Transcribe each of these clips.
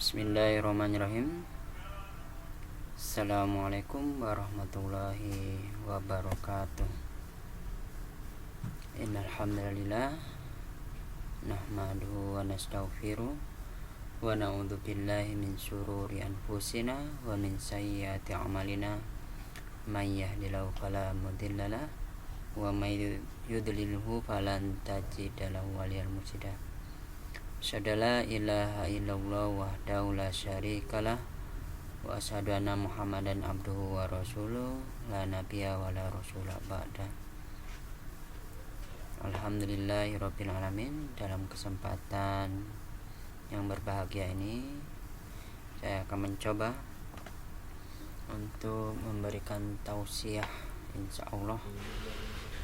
Bismillahirrahmanirrahim. Assalamualaikum warahmatullahi wabarakatuh. Innal hamdalillah nahmaduhu wa nastaghfiruh wa na'udzu billahi min syururi anfusina wa min sayyiati a'malina. May yahdihillahu fala mudhillalah wa may yudlilhu falan tajida lahu waliyyan mursyida. Asyhadu la ilaha illallah wahdahu la syarikalah wa asyhadu anna Muhammadan abduhu wa rasuluh la nabiyya wa la rasula ba'da. Alhamdulillahirabbil alamin. Dalam kesempatan yang berbahagia ini saya akan mencoba untuk memberikan tausiah, insyaallah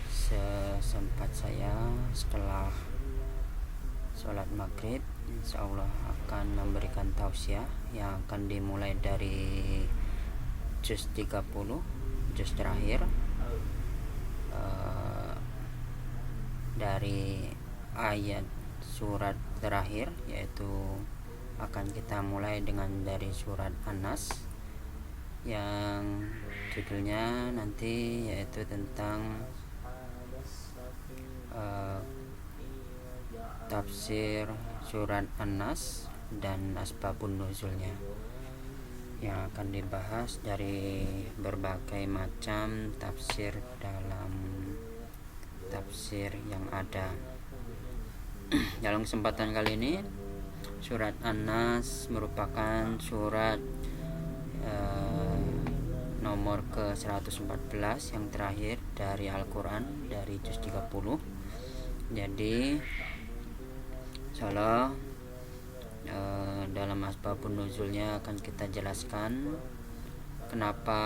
sesempat saya setelah sholat maghrib. Insyaallah akan memberikan tausiah yang akan dimulai dari juz 30, juz terakhir, dari ayat surat terakhir, yaitu akan kita mulai dengan dari surat An-Nas yang judulnya nanti yaitu tentang tafsir surat An-Nas dan asbabun nuzulnya, yang akan dibahas dari berbagai macam tafsir dalam tafsir yang ada. Dalam kesempatan kali ini, surat An-Nas merupakan surat nomor ke-114 yang terakhir dari Al-Quran, dari juz 30. Jadi insyaallah dalam asbabun nuzulnya akan kita jelaskan kenapa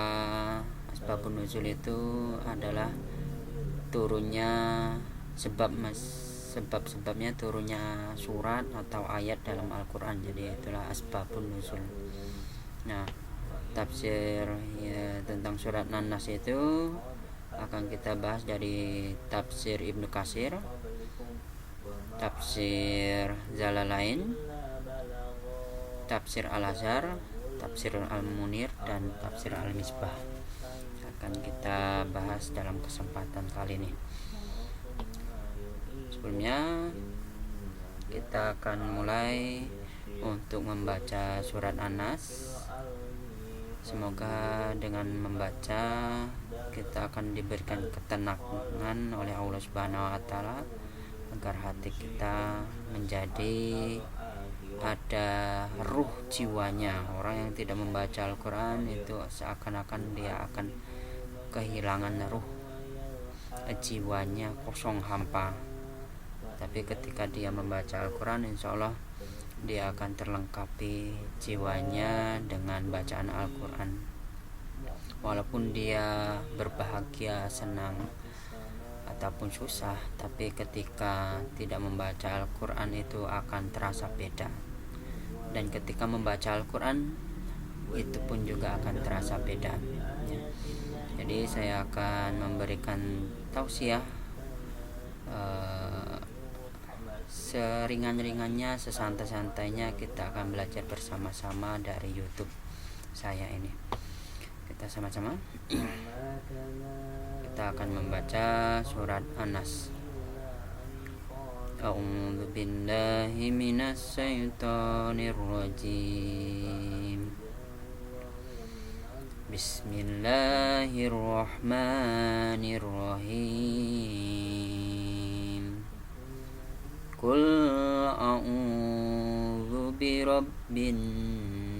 asbabun nuzul itu adalah turunnya sebabnya turunnya surat atau ayat dalam Al-Quran. Jadi itulah asbabun nuzul. Nah, tafsir tentang surat An-Nas itu akan kita bahas dari tafsir Ibnu Katsir, tafsir Jalalain, tafsir Al-Azhar, tafsir Al-Munir, dan tafsir Al-Misbah akan kita bahas dalam kesempatan kali ini. Sebelumnya kita akan mulai untuk membaca surat An-Nas. Semoga dengan membaca kita akan diberikan ketenangan oleh Allah Subhanahu wa taala, agar hati kita menjadi ada ruh jiwanya. Orang yang tidak membaca Al-Quran itu seakan-akan dia akan kehilangan ruh jiwanya, kosong hampa. Tapi ketika dia membaca Al-Quran, insyaallah dia akan terlengkapi jiwanya dengan bacaan Al-Quran. Walaupun dia berbahagia, senang ataupun susah, tapi ketika tidak membaca Al-Quran itu akan terasa beda. Dan ketika membaca Al-Quran itu pun juga akan terasa beda ya. Jadi saya akan memberikan tausiah seringan-ringannya, sesantai-santainya. Kita akan belajar bersama-sama dari YouTube saya ini. Kita sama-sama kita akan membaca surat An-Nas. A'udzu billahi minasy syaithanir rajim. Bismillahirrahmanirrahim. Qul a'udzu birabbin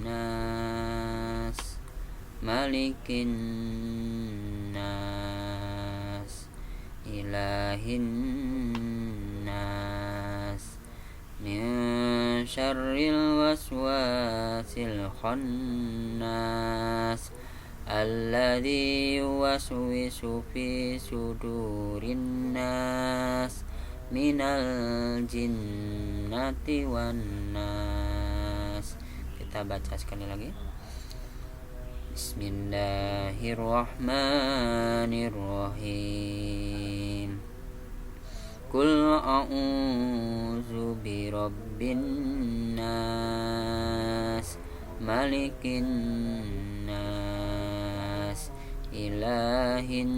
nas, malikin nas, ilahin nas, min syarril waswasil khannas, alladzi yuwaswisu fi sudurin nas, minal jinnati wan nas. Kita baca sekali lagi. Bismillahirrahmanirrahim. Qul a'udzu birabbin nas, malikin nas ilahin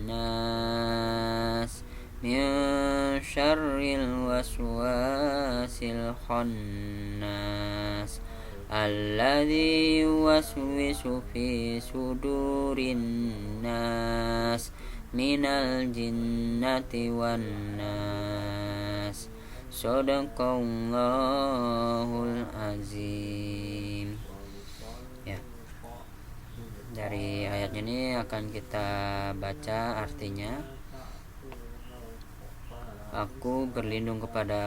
nas min syarril waswasil khannas alladzi yuwaswisu fi sudurin nas minal jinnati wan nas. Shadaqallahul azim. Ya. Dari ayat ini akan kita baca artinya. Aku berlindung kepada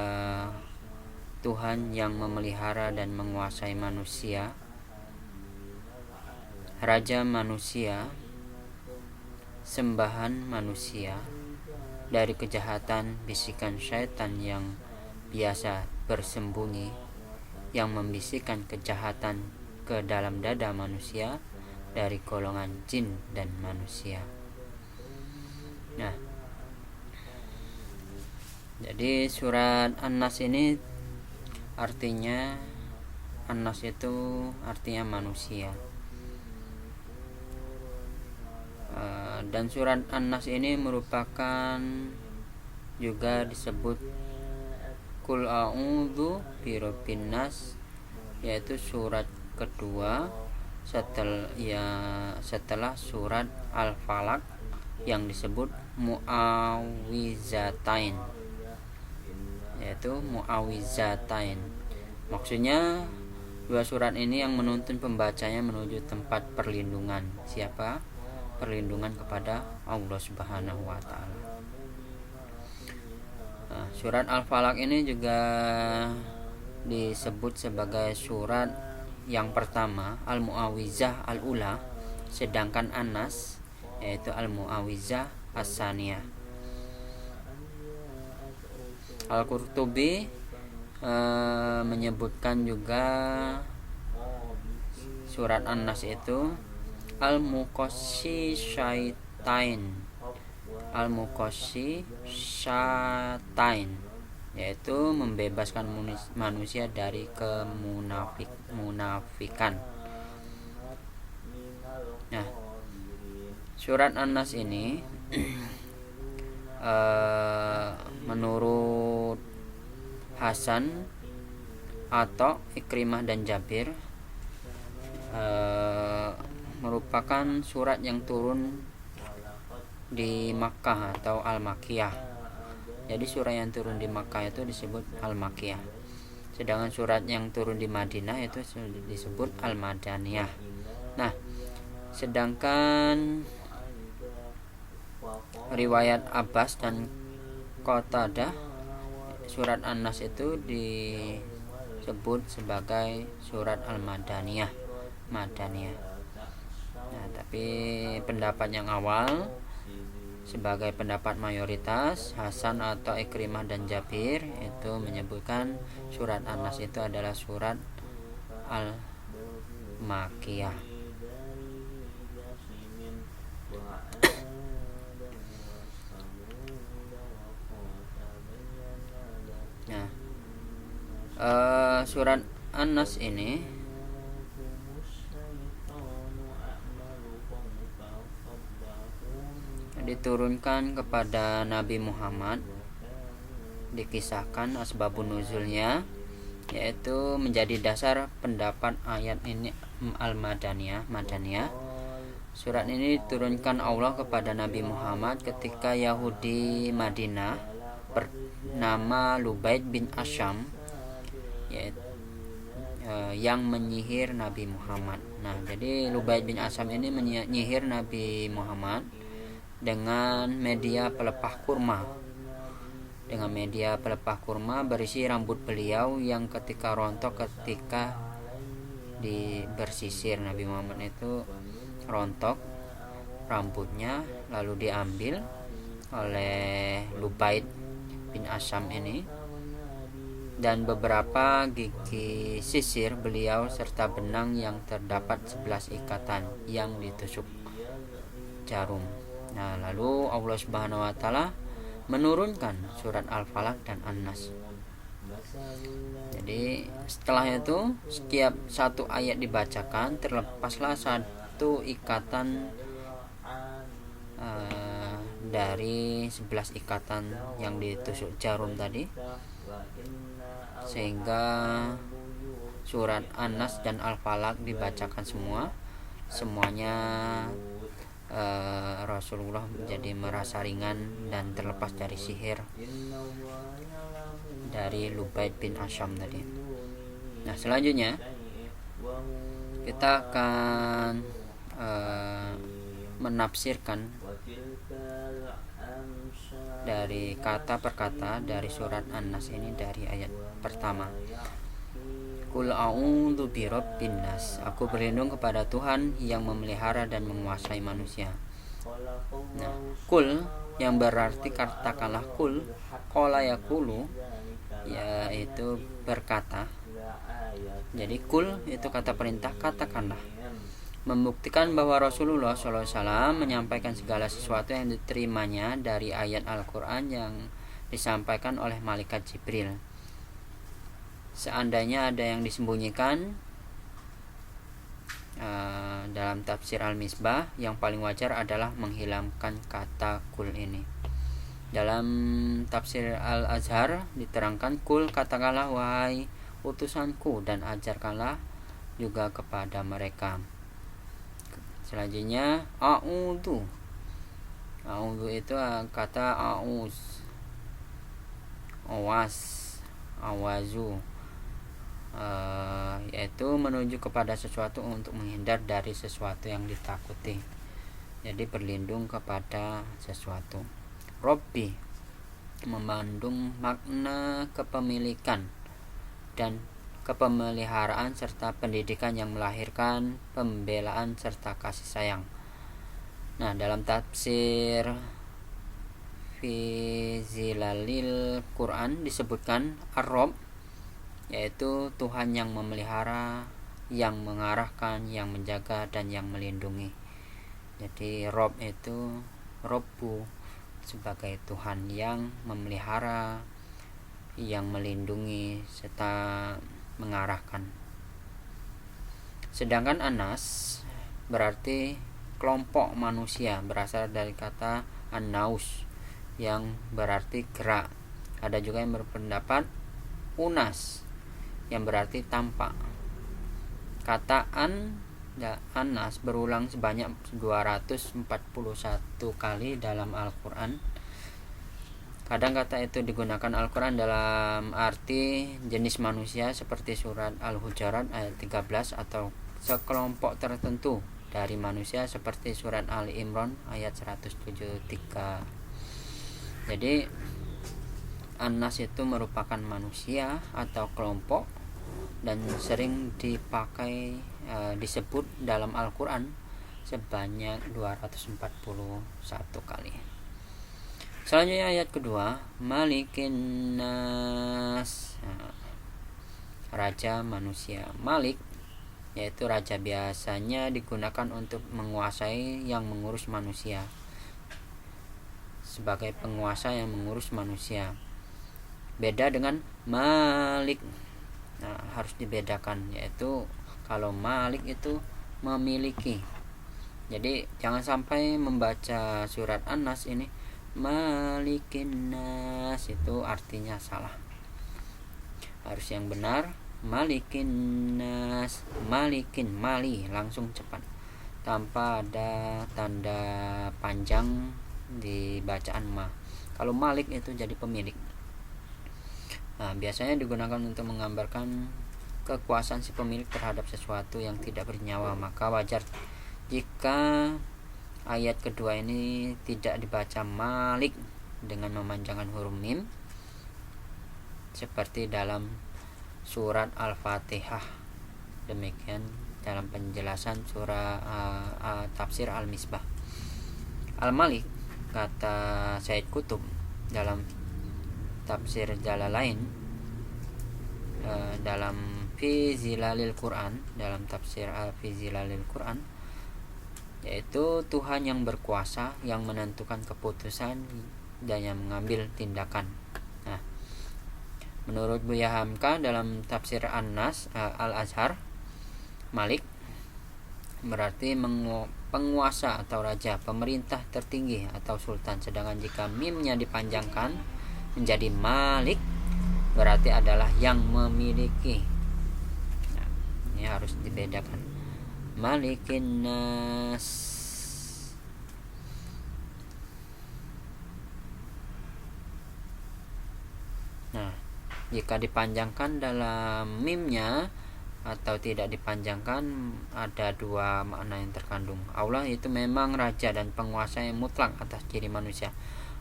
Tuhan yang memelihara dan menguasai manusia, Raja manusia, sembahan manusia, dari kejahatan bisikan syaitan yang biasa bersembunyi, yang membisikkan kejahatan ke dalam dada manusia dari golongan jin dan manusia. Nah, jadi surat An-Nas ini artinya, An-Nas itu artinya manusia. Dan surat An-Nas ini merupakan juga disebut Qul a'udzu birabbin nas, yaitu surat kedua setelah surat Al-Falaq yang disebut Mu'awizatain, yaitu Mu'awizatain. Maksudnya dua surat ini yang menuntun pembacanya menuju tempat perlindungan. Siapa? Perlindungan kepada Allah Subhanahu wa ta'ala. Surat Al-Falaq ini juga disebut sebagai surat yang pertama, Al-Mu'awizah Al-Ula, sedangkan An-Nas yaitu Al-Mu'awizah As-Saniyah. Al-Qurtubi menyebutkan juga surat An-Nas itu Al-Muqassi Syaitain, yaitu membebaskan manusia dari kemunafikan. Nah, surat An-Nas ini menurut Hasan atau Ikrimah dan Jabir merupakan surat yang turun di Makkah atau Al-Makkiyah. Jadi surat yang turun di Makkah itu disebut Al-Makkiyah, sedangkan surat yang turun di Madinah itu disebut Al-Madaniyah. Nah, sedangkan riwayat Abbas dan Qatadah, surat An-Nas itu disebut sebagai surat Al-Madaniyah, Madaniyah. Nah, tapi pendapat yang awal sebagai pendapat mayoritas, Hasan atau Ikrimah dan Jabir itu menyebutkan surat An-Nas itu adalah surat Al-Makkiyah. Nah, surat An-Nas ini diturunkan kepada Nabi Muhammad. Dikisahkan asbabun nuzulnya, yaitu menjadi dasar pendapat ayat ini Al-Madaniyah, Madaniyah. Surat ini diturunkan Allah kepada Nabi Muhammad ketika Yahudi Madinah bernama Lubaid bin Asyam yang menyihir Nabi Muhammad. Nah, jadi Lubaid bin Asyam ini menyihir Nabi Muhammad dengan media pelepah kurma. Dengan media pelepah kurma berisi rambut beliau yang ketika rontok ketika bersisir. Nabi Muhammad itu rontok rambutnya, lalu diambil oleh Lubaid bin Asyam ini, dan beberapa gigi sisir beliau serta benang yang terdapat 11 ikatan yang ditusuk jarum. Nah, lalu Allah Subhanahu wa ta'ala menurunkan surat Al-Falaq dan An-Nas. Jadi Jadi setelah itu setiap satu ayat dibacakan terlepaslah satu ikatan dari 11 ikatan yang ditusuk jarum tadi, sehingga surat An-Nas dan Al-Falaq dibacakan semuanya. Rasulullah menjadi merasa ringan dan terlepas dari sihir dari Lubaid bin Asyam tadi. Nah, selanjutnya kita akan menafsirkan dari kata per kata dari surat An-Nas ini, dari ayat pertama. Qul a'udzu birabbin nas. Aku berlindung kepada Tuhan yang memelihara dan menguasai manusia. Nah, qul yang berarti katakanlah, qul, qala yaqulu, yaitu berkata. Jadi qul itu kata perintah, katakanlah. Membuktikan bahwa Rasulullah SAW menyampaikan segala sesuatu yang diterimanya dari ayat Al-Quran yang disampaikan oleh malaikat Jibril. Seandainya ada yang disembunyikan, dalam tafsir Al-Misbah yang paling wajar adalah menghilangkan kata kul ini. Dalam tafsir Al-Azhar diterangkan, kul, katakanlah wahai utusanku, dan ajarkanlah juga kepada mereka. Selanjutnya a'udzu. A'udzu itu kata a'uz, awas, awazu, yaitu menuju kepada sesuatu untuk menghindar dari sesuatu yang ditakuti. Jadi berlindung kepada sesuatu. Robbi mengandung makna kepemilikan dan kepemeliharaan serta pendidikan yang melahirkan pembelaan serta kasih sayang. Nah, dalam tafsir fi zilalil Quran disebutkan Ar-Rabb, yaitu Tuhan yang memelihara, yang mengarahkan, yang menjaga, dan yang melindungi. Jadi Rabb itu Rabbu sebagai Tuhan yang memelihara, yang melindungi, serta mengarahkan. Sedangkan Anas berarti kelompok manusia, berasal dari kata An-Naus yang berarti gerak. Ada juga yang berpendapat Unas yang berarti tampak. Kata Anas berulang sebanyak 241 kali dalam Al-Quran. Kadang kata itu digunakan Al-Quran dalam arti jenis manusia seperti surat Al-Hujurat ayat 13, atau sekelompok tertentu dari manusia seperti surat Ali Imran ayat 173. Jadi An-Nas itu merupakan manusia atau kelompok dan sering dipakai disebut dalam Al-Quran sebanyak 241 kali. Selanjutnya ayat kedua, Malikin Nas, raja manusia. Malik yaitu raja, biasanya digunakan untuk menguasai yang mengurus manusia, sebagai penguasa yang mengurus manusia. Beda dengan Malik. Nah, harus dibedakan, yaitu kalau Malik itu memiliki. Jadi jangan sampai membaca surat An-Nas ini Malikin Nas, itu artinya salah. Harus yang benar Malikin Nas, Malikin, mali, langsung cepat, tanpa ada tanda panjang di bacaan ma. Kalau Malik itu jadi pemilik. Nah, biasanya digunakan untuk menggambarkan kekuasaan si pemilik terhadap sesuatu yang tidak bernyawa. Maka wajar jika ayat kedua ini tidak dibaca Malik dengan memanjangkan huruf mim seperti dalam surat Al-Fatihah. Demikian dalam penjelasan surah tafsir Al-Misbah. Al-Malik, kata Said Qutb dalam tafsir Jalalain, dalam fi zilalil Quran, dalam tafsir fi zilalil Quran, yaitu Tuhan yang berkuasa, yang menentukan keputusan dan yang mengambil tindakan. Nah, Menurut Buya Hamka dalam tafsir An-Nas Al-Azhar, Malik berarti penguasa atau raja, pemerintah tertinggi atau sultan. Sedangkan jika mimnya dipanjangkan menjadi Malik berarti adalah yang memiliki. Nah, ini harus dibedakan. Malikin nas. Nah, jika dipanjangkan dalam mimnya atau tidak dipanjangkan, ada dua makna yang terkandung. Allah itu memang raja dan penguasa yang mutlak atas diri manusia.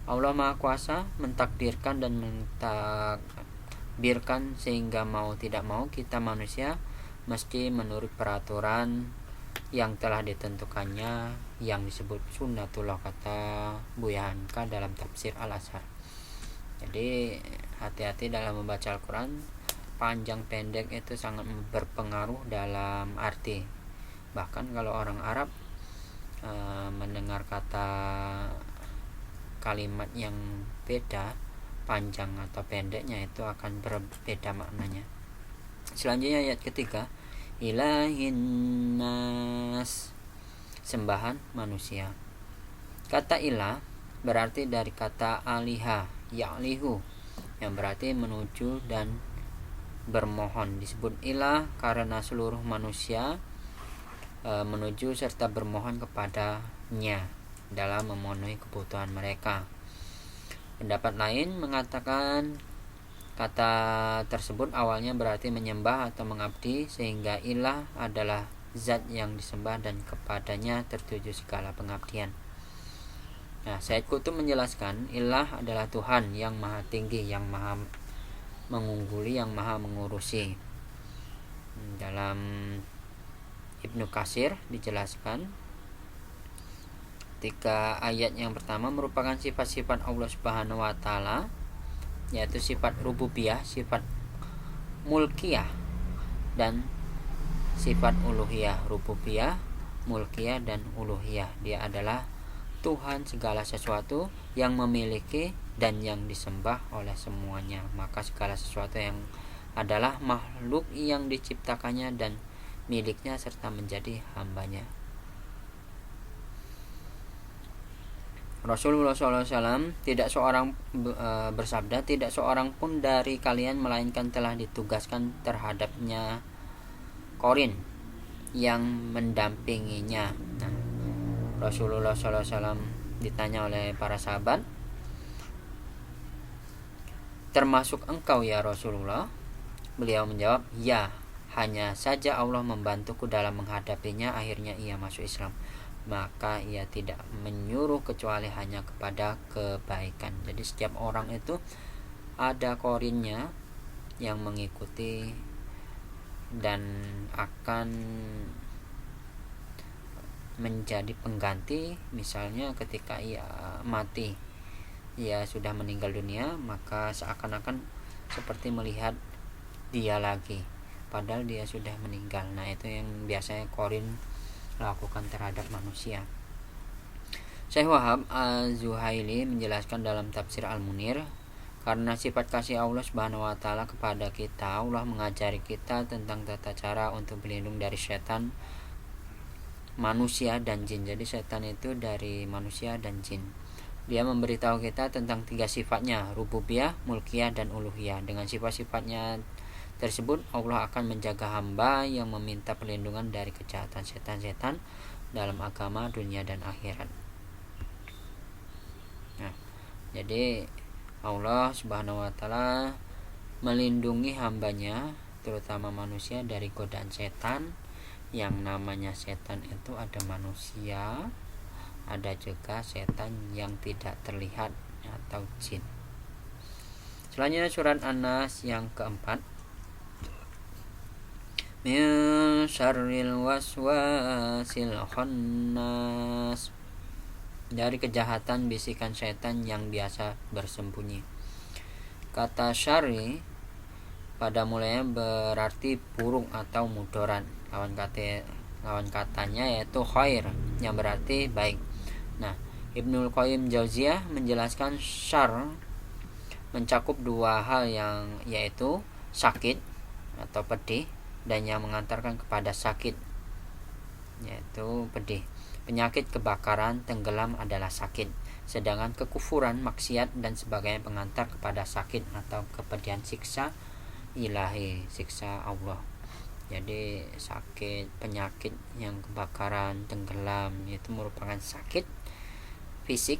Allah Maha Kuasa mentakdirkan dan mentakbirkan sehingga mau tidak mau kita manusia mesti menurut peraturan yang telah ditentukannya, yang disebut sunnatullah, kata Buya Hamka dalam tafsir Al-Azhar. Jadi hati-hati dalam membaca Al-Quran. Panjang pendek itu sangat berpengaruh dalam arti. Bahkan kalau orang Arab mendengar kata kalimat yang beda, panjang atau pendeknya itu akan berbeda maknanya. Selanjutnya ayat ketiga, ilahin nas, sembahan manusia. Kata ilah berarti dari kata aliha, ya'lihu, yang berarti menuju dan bermohon. Disebut ilah karena seluruh manusia menuju serta bermohon kepadanya dalam memenuhi kebutuhan mereka. Pendapat lain mengatakan kata tersebut awalnya berarti menyembah atau mengabdi, sehingga ilah adalah zat yang disembah dan kepadanya tertuju segala pengabdian. Nah, Said Qutb menjelaskan ilah adalah Tuhan yang maha tinggi, yang maha mengungguli, yang maha mengurusi. Dalam Ibnu Katsir dijelaskan, ketika ayat yang pertama merupakan sifat-sifat Allah Subhanahu wa taala, yaitu sifat rububiyah, sifat mulkiyah, dan sifat uluhiyah. Rububiyah, mulkiyah, dan uluhiyah. Dia adalah Tuhan segala sesuatu yang memiliki dan yang disembah oleh semuanya. Maka segala sesuatu yang adalah makhluk yang diciptakannya dan miliknya serta menjadi hambanya. Rasulullah SAW tidak seorang bersabda, tidak seorang pun dari kalian melainkan telah ditugaskan terhadapnya Qorin yang mendampinginya. Nah, Rasulullah SAW ditanya oleh para sahabat, termasuk engkau ya Rasulullah? Beliau menjawab, ya, hanya saja Allah membantuku dalam menghadapinya, akhirnya ia masuk Islam. Maka ia tidak menyuruh kecuali hanya kepada kebaikan. Jadi setiap orang itu ada korinnya yang mengikuti dan akan menjadi pengganti. Misalnya ketika ia mati, ia sudah meninggal dunia, maka seakan-akan seperti melihat dia lagi, padahal dia sudah meninggal. Nah, itu yang biasanya korin lakukan terhadap manusia. Syekh Wahab Az-Zuhaili menjelaskan dalam tafsir Al-Munir, karena sifat kasih Allah Subhanahu wa taala kepada kita, Allah mengajari kita tentang tata cara untuk berlindung dari setan, manusia, dan jin. Jadi setan itu dari manusia dan jin. Dia memberitahu kita tentang tiga sifatnya, rububiyah, mulkiyah, dan uluhiyah. Dengan sifat-sifatnya tersebut, Allah akan menjaga hamba yang meminta perlindungan dari kejahatan setan-setan dalam agama, dunia, dan akhirat. Nah, jadi Allah Subhanahu wa taala melindungi hambanya, terutama manusia, dari godaan setan. Yang namanya setan itu ada manusia, ada juga setan yang tidak terlihat atau jin. Selanjutnya surat An-Nas yang keempat, min syarril waswasil khannas, dari kejahatan bisikan setan yang biasa bersembunyi. Kata syarri pada mulanya berarti buruk atau mudarat. Lawan katanya yaitu khair, yang berarti baik. Nah, Ibnul Qayyim Jauziyah menjelaskan syarr mencakup dua hal yang yaitu sakit atau pedih dan yang mengantarkan kepada sakit, yaitu pedih. Penyakit kebakaran, tenggelam adalah sakit, sedangkan kekufuran, maksiat dan sebagainya pengantar kepada sakit atau kepedihan, siksa ilahi, siksa Allah. Jadi sakit, penyakit yang kebakaran, tenggelam itu merupakan sakit fisik,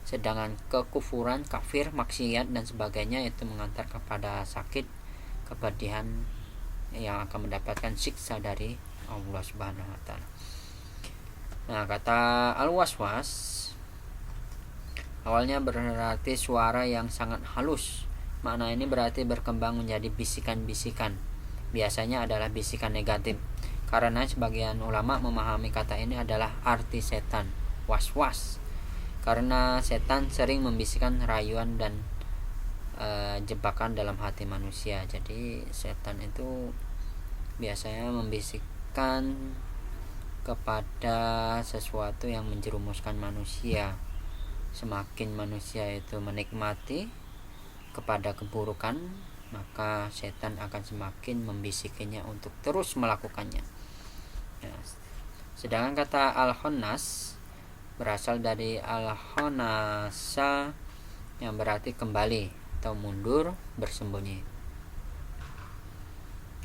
sedangkan kekufuran, kafir, maksiat dan sebagainya itu mengantar kepada sakit, kepedihan yang akan mendapatkan siksa dari Allah Subhanahu wa taala. Nah, kata al-waswas awalnya berarti suara yang sangat halus. Makna ini berarti berkembang menjadi bisikan-bisikan. Biasanya adalah bisikan negatif, karena sebagian ulama memahami kata ini adalah arti setan, was-was, karena setan sering membisikkan rayuan dan jebakan dalam hati manusia. Jadi setan itu biasanya membisikkan kepada sesuatu yang menjerumuskan manusia. Semakin manusia itu menikmati kepada keburukan, maka setan akan semakin membisikinya untuk terus melakukannya. Ya. Sedangkan kata al-khannas berasal dari al-khanasa yang berarti kembali atau mundur, bersembunyi.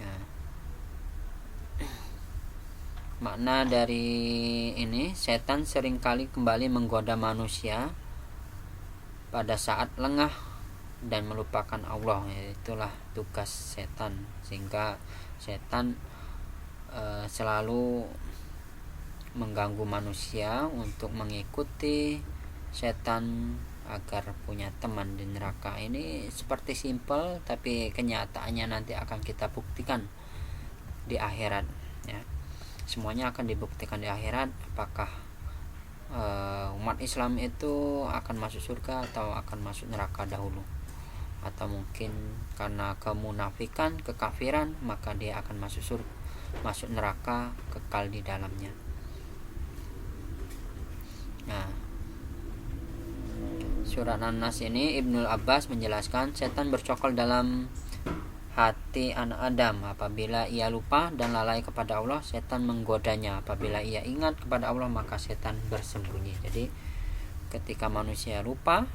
Ya. Makna dari ini, setan seringkali kembali menggoda manusia pada saat lengah dan melupakan Allah. Itulah tugas setan, sehingga setan selalu mengganggu manusia untuk mengikuti setan agar punya teman di neraka. Ini seperti simpel, tapi kenyataannya nanti akan kita buktikan di akhirat, ya. Semuanya akan dibuktikan di akhirat, apakah umat Islam itu akan masuk surga atau akan masuk neraka dahulu, atau mungkin karena kemunafikan, kekafiran, maka dia akan masuk neraka, kekal di dalamnya. Nah, surat An-Nas ini Ibnul Abbas menjelaskan setan bercokol dalam hati anak Adam apabila ia lupa dan lalai kepada Allah. Setan menggodanya apabila ia ingat kepada Allah, maka setan bersembunyi. Jadi ketika manusia lupa,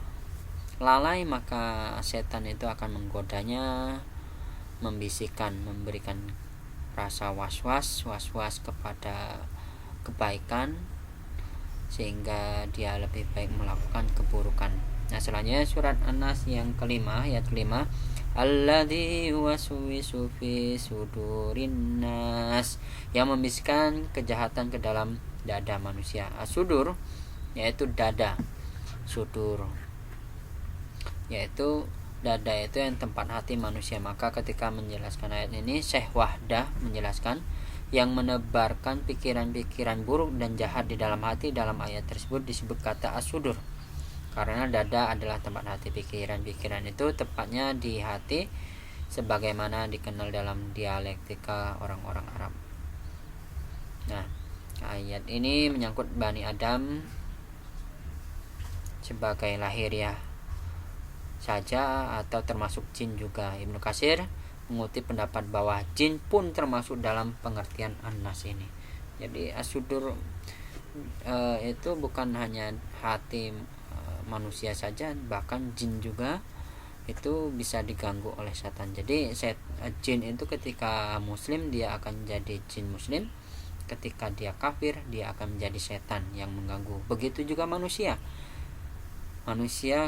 lalai, maka setan itu akan menggodanya, membisikkan, memberikan rasa was-was kepada kebaikan, sehingga dia lebih baik melakukan keburukan. Nah, selanjutnya surat An-Nas yang kelima, ayat kelima, alladzi yuwaswisu fi sudurin nas, yang membisikkan kejahatan ke dalam dada manusia. As-sudur yaitu dada, sudur yaitu dada, itu yang tempat hati manusia. Maka ketika menjelaskan ayat ini, Syekh Wahdah menjelaskan yang menebarkan pikiran-pikiran buruk dan jahat di dalam hati. Dalam ayat tersebut disebut kata as-sudur karena dada adalah tempat hati. Pikiran-pikiran itu tepatnya di hati, sebagaimana dikenal dalam dialektika orang-orang Arab. Nah, ayat ini menyangkut Bani Adam sebagai lahiriah saja atau termasuk jin juga. Ibnu Katsir mengutip pendapat bahwa jin pun termasuk dalam pengertian An-Nas ini. Jadi as-sudur itu bukan hanya hati manusia saja, bahkan jin juga itu bisa diganggu oleh setan. Jadi jin itu ketika muslim dia akan jadi jin muslim, ketika dia kafir dia akan menjadi setan yang mengganggu. Begitu juga manusia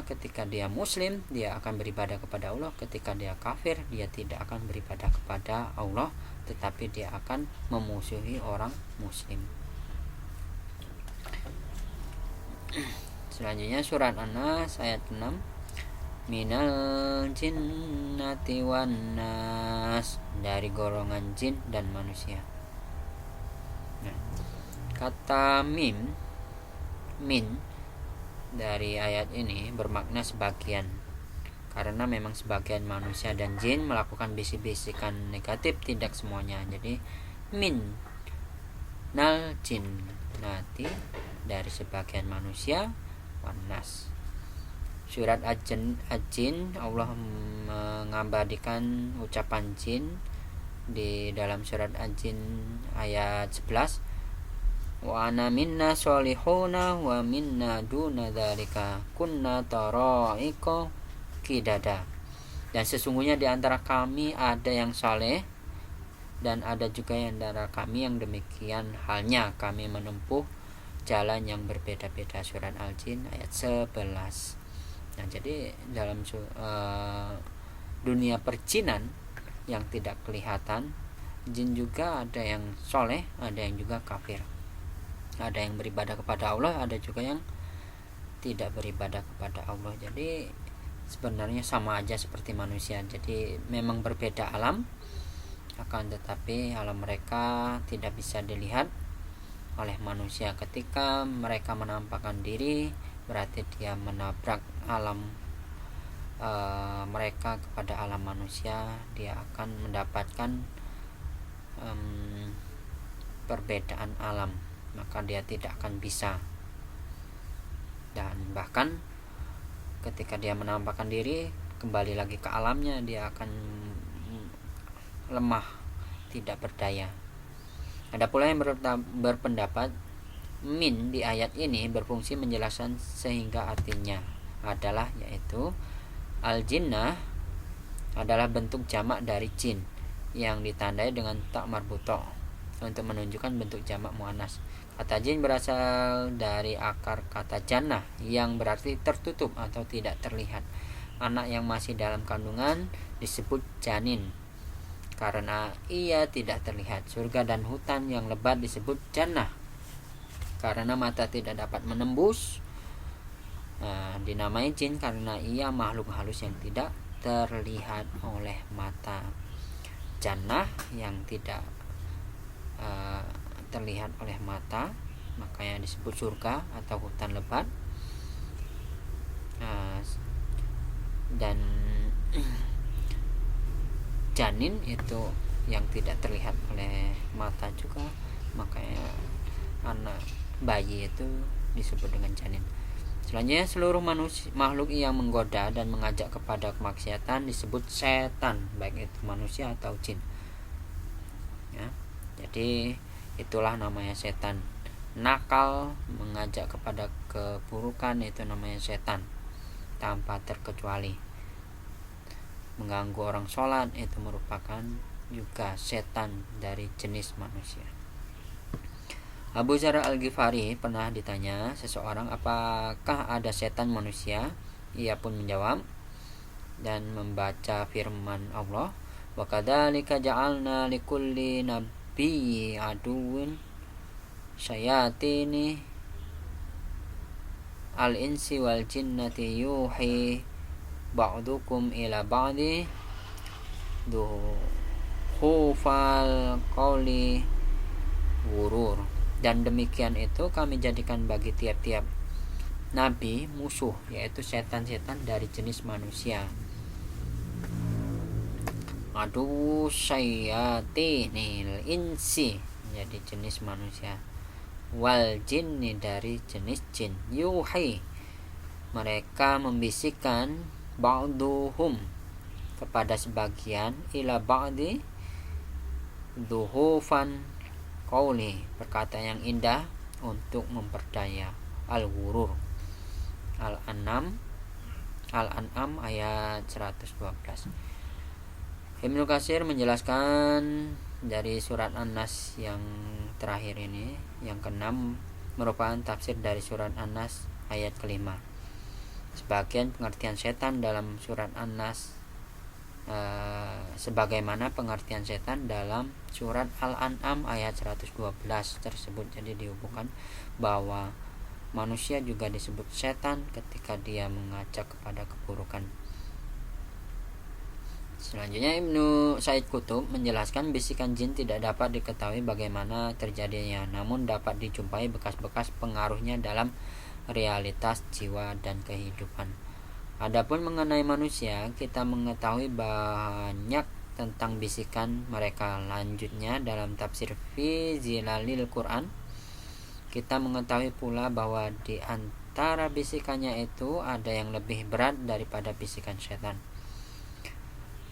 ketika dia muslim dia akan beribadah kepada Allah, ketika dia kafir dia tidak akan beribadah kepada Allah, tetapi dia akan memusuhi orang muslim. Selanjutnya surat An-Nas ayat 6, minal jinnati wan nas, dari golongan jin dan manusia. Nah, kata min dari ayat ini bermakna sebagian, karena memang sebagian manusia dan jin melakukan bisik-bisikan negatif, tidak semuanya. Jadi min nal jin nati, dari sebagian manusia, wanas surat Al-Jin Allah mengabadikan ucapan jin di dalam surat Al-Jin ayat 11, wa ana minna sholihuna wa minna duna dzalika kunna tara'iqa qidada. Dan sesungguhnya di antara kami ada yang saleh dan ada juga yang antara kami yang demikian halnya, kami menempuh jalan yang berbeda-beda. Surat Al-Jin ayat 11. Nah, jadi dalam dunia perjinan yang tidak kelihatan, jin juga ada yang soleh, ada yang juga kafir. Ada yang beribadah kepada Allah, ada juga yang tidak beribadah kepada Allah. Jadi sebenarnya sama aja seperti manusia. Jadi memang berbeda alam, akan tetapi alam mereka tidak bisa dilihat oleh manusia. Ketika mereka menampakkan diri, berarti dia menabrak alam mereka kepada alam manusia. Dia akan mendapatkan perbedaan alam, maka dia tidak akan bisa. Dan bahkan ketika dia menampakkan diri kembali lagi ke alamnya, dia akan lemah, tidak berdaya. Ada pula yang berpendapat min di ayat ini berfungsi menjelaskan sehingga artinya adalah, yaitu al-jinnah adalah bentuk jamak dari jin yang ditandai dengan ta marbutoh untuk menunjukkan bentuk jamak muannas. Kata jin berasal dari akar kata jannah yang berarti tertutup atau tidak terlihat. Anak yang masih dalam kandungan disebut janin karena ia tidak terlihat. Surga dan hutan yang lebat disebut jannah karena mata tidak dapat menembus. Dinamai jin karena ia makhluk halus yang tidak terlihat oleh mata. Jannah yang tidak terlihat oleh mata, makanya disebut surga atau hutan lebat. Dan janin itu yang tidak terlihat oleh mata juga, makanya anak bayi itu disebut dengan janin. Selanjutnya, seluruh makhluk yang menggoda dan mengajak kepada kemaksiatan disebut setan, baik itu manusia atau jin. Ya, jadi itulah namanya setan. Nakal, mengajak kepada keburukan, itu namanya setan tanpa terkecuali. Mengganggu orang sholat itu merupakan juga setan dari jenis manusia. Abu Dzar Al-Ghifari pernah ditanya seseorang, apakah ada setan manusia? Ia pun menjawab dan membaca firman Allah, wa kadzalika ja'alna likulli nabiyyin aduwwan syayatini al-insi wal jinnati yuhi ba'dukum ila ba'di duhufal qawli wurur. Dan demikian itu kami jadikan bagi tiap-tiap nabi musuh, yaitu setan-setan dari jenis manusia. Adu syayatinil insi, jadi jenis manusia, wal jinni dari jenis jin. Yuhi, mereka membisikkan, ba'duhum kepada sebagian, ila ba'di duhufan qauli, perkataan yang indah untuk memperdaya. Al-Ghurur, Al-An'am ayat 112. Ibnu Katsir menjelaskan dari surat An-Nas yang terakhir ini, yang ke-6, merupakan tafsir dari surat An-Nas ayat ke-5. Sebagian pengertian setan dalam surat An-Nas sebagaimana pengertian setan dalam surat Al-An'am ayat 112 tersebut. Jadi dihubungkan bahwa manusia juga disebut setan ketika dia mengajak kepada keburukan. Selanjutnya, Ibnu Said Qutb menjelaskan bisikan jin tidak dapat diketahui bagaimana terjadinya, namun dapat dijumpai bekas-bekas pengaruhnya dalam realitas jiwa dan kehidupan. Adapun mengenai manusia, kita mengetahui banyak tentang bisikan mereka. Lanjutnya, dalam tafsir fi zilalil Quran, kita mengetahui pula bahwa di antara bisikannya itu ada yang lebih berat daripada bisikan setan.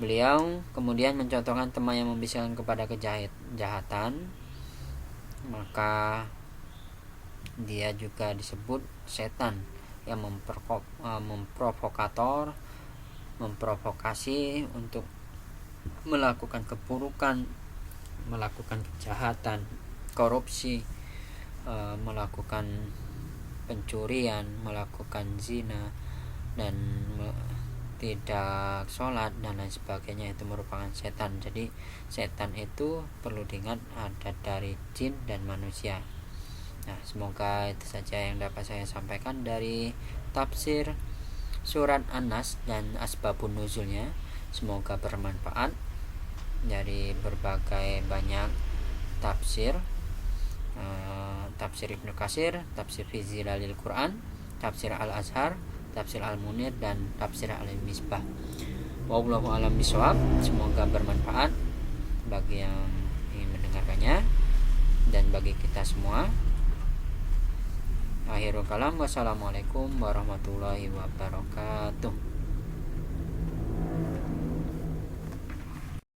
Beliau kemudian mencontohkan teman yang membisikkan kepada kejahatan, maka dia juga disebut setan yang memprovokasi untuk melakukan keburukan, melakukan kejahatan, korupsi, melakukan pencurian, melakukan zina, dan tidak sholat dan lain sebagainya. Itu merupakan setan. Jadi setan itu perlu diingat ada dari jin dan manusia. Nah, semoga itu saja yang dapat saya sampaikan dari tafsir surat An-Nas dan asbabun nuzulnya. Semoga bermanfaat dari berbagai banyak tafsir, tafsir Ibnu Katsir, tafsir fi Zilalil Quran, tafsir Al-Azhar, tafsir Al-Munir, dan tafsir Al-Misbah. Wallahu a'lam bishawab. Semoga bermanfaat bagi yang ingin mendengarkannya dan bagi kita semua. Akhirul kalam, wassalamualaikum warahmatullahi wabarakatuh.